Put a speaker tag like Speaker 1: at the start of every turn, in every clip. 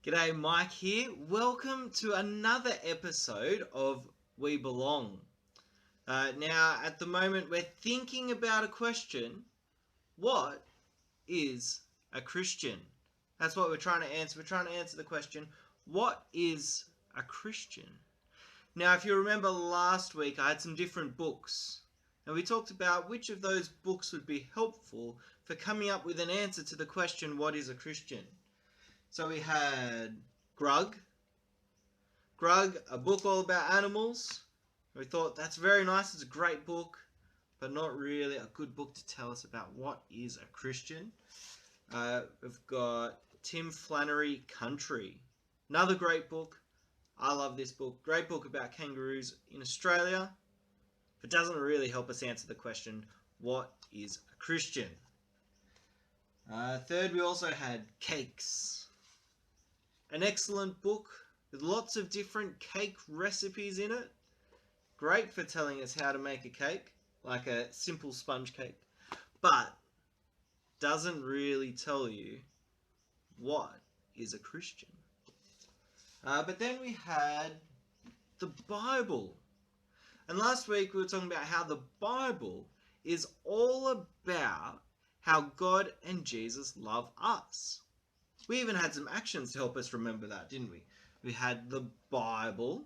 Speaker 1: G'day, Mike here. Welcome to another episode of We Belong. Now, at the moment, we're thinking about a question. What is a Christian? That's what we're trying to answer. We're trying to answer the question, what is a Christian? Now, if you remember last week, I had some different books. And we talked about which of those books would be helpful for coming up with an answer to the question, what is a Christian? So we had Grug, a book all about animals. We thought that's very nice, it's a great book, but not really a good book to tell us about what is a Christian. We've got Tim Flannery, Country, another great book. I love this book. Great book about kangaroos in Australia, but doesn't really help us answer the question, what is a Christian? Third, we also had Cakes, an excellent book with lots of different cake recipes in it. Great for telling us how to make a cake, like a simple sponge cake, but doesn't really tell you what is a Christian. But then we had the Bible. And last week we were talking about how the Bible is all about how God and Jesus love us. We even had some actions to help us remember that, didn't we? We had the Bible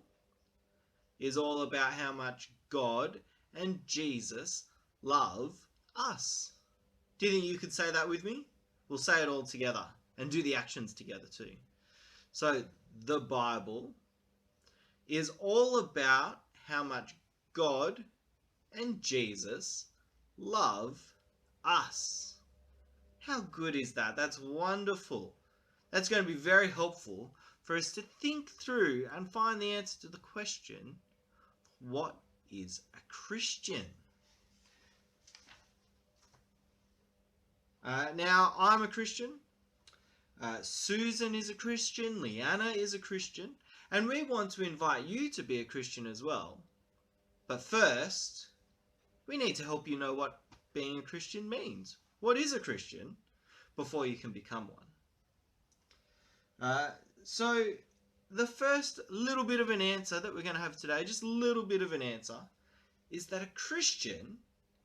Speaker 1: is all about how much God and Jesus love us. Do you think you could say that with me? We'll say it all together and do the actions together too. So, the Bible is all about how much God and Jesus love us. How good is that? That's wonderful. That's going to be very helpful for us to think through and find the answer to the question, what is a Christian? Now, I'm a Christian. Susan is a Christian. Leanna is a Christian. And we want to invite you to be a Christian as well. But first, we need to help you know what being a Christian means. What is a Christian before you can become one? So the first little bit of an answer that we're going to have today, just a little bit of an answer, is that a Christian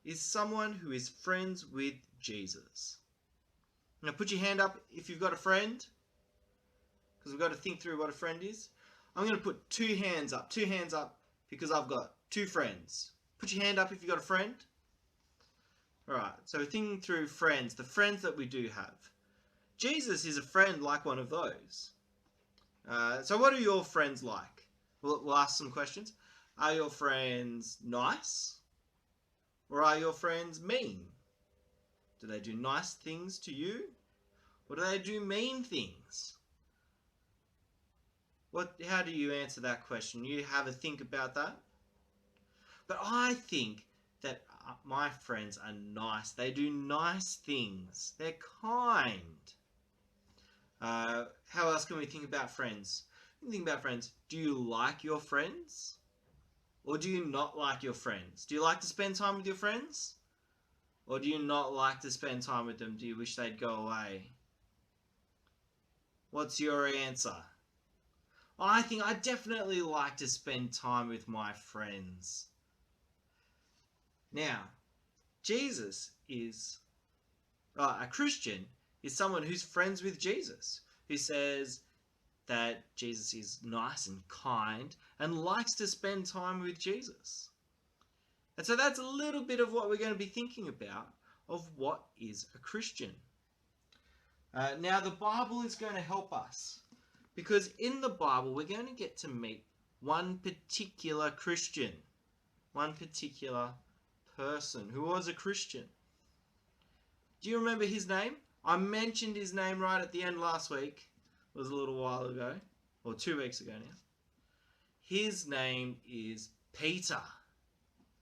Speaker 1: is someone who is friends with Jesus. Now put your hand up if you've got a friend, because we've got to think through what a friend is. I'm going to put two hands up because I've got two friends. Put your hand up if you've got a friend. Alright, so thinking through friends, the friends that we do have. Jesus is a friend like one of those. So what are your friends like? We'll ask some questions. Are your friends nice? Or are your friends mean? Do they do nice things to you? Or do they do mean things? How do you answer that question? You have a think about that? But I think that my friends are nice. They do nice things. They're kind. How else can we think about friends? Think about friends. Do you like your friends? Or do you not like your friends? Do you like to spend time with your friends? Or do you not like to spend time with them? Do you wish they'd go away? What's your answer? I think I definitely like to spend time with my friends. Now, Jesus is a Christian is someone who's friends with Jesus, who says that Jesus is nice and kind and likes to spend time with Jesus. And so that's a little bit of what we're going to be thinking about of what is a Christian. Now the Bible is going to help us because in the Bible we're going to get to meet one particular Christian, one particular person who was a Christian. Do you remember his name? I mentioned his name right at the end last week. It was a little while ago, or 2 weeks ago now. His name is Peter.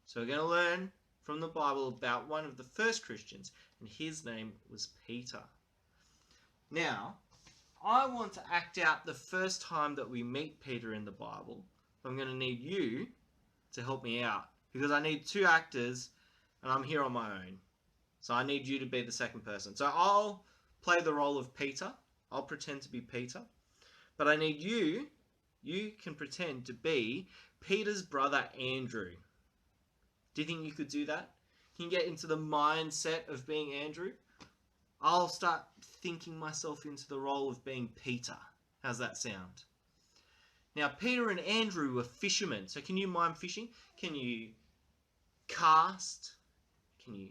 Speaker 1: So we're going to learn from the Bible about one of the first Christians, and his name was Peter. Now, I want to act out the first time that we meet Peter in the Bible. I'm going to need you to help me out, because I need two actors, and I'm here on my own. So I need you to be the second person. So I'll play the role of Peter. I'll pretend to be Peter. But I need you can pretend to be Peter's brother Andrew. Do you think you could do that? Can you get into the mindset of being Andrew? I'll start thinking myself into the role of being Peter. How's that sound? Now, Peter and Andrew were fishermen. So can you mime fishing? Can you cast? Can you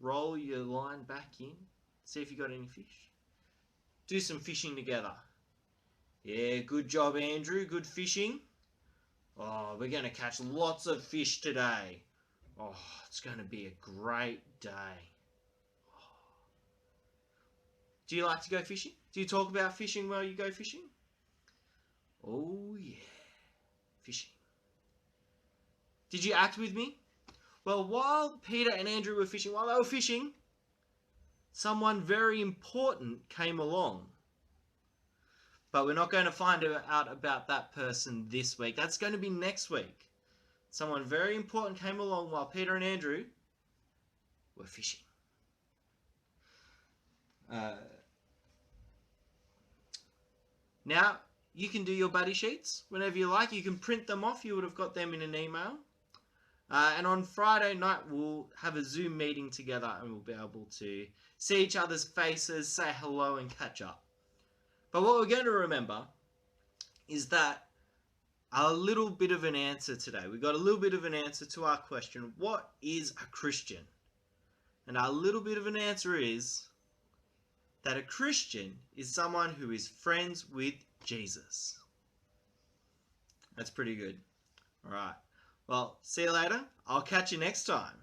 Speaker 1: roll your line back in? See if you got any fish? Do some fishing together. Yeah, good job, Andrew. Good fishing. Oh, we're going to catch lots of fish today. Oh, it's going to be a great day. Oh. Do you like to go fishing? Do you talk about fishing while you go fishing? Oh, yeah. Fishing. Did you act with me? Well, while Peter and Andrew were fishing, while they were fishing, someone very important came along. But we're not going to find out about that person this week. That's going to be next week. Someone very important came along while Peter and Andrew were fishing. Now, you can do your buddy sheets whenever you like. You can print them off. You would have got them in an email. And on Friday night, we'll have a Zoom meeting together and we'll be able to see each other's faces, say hello and catch up. But what we're going to remember is that a little bit of an answer today. We got a little bit of an answer to our question, what is a Christian? And our little bit of an answer is that a Christian is someone who is friends with Jesus. That's pretty good. All right. Well, see you later. I'll catch you next time.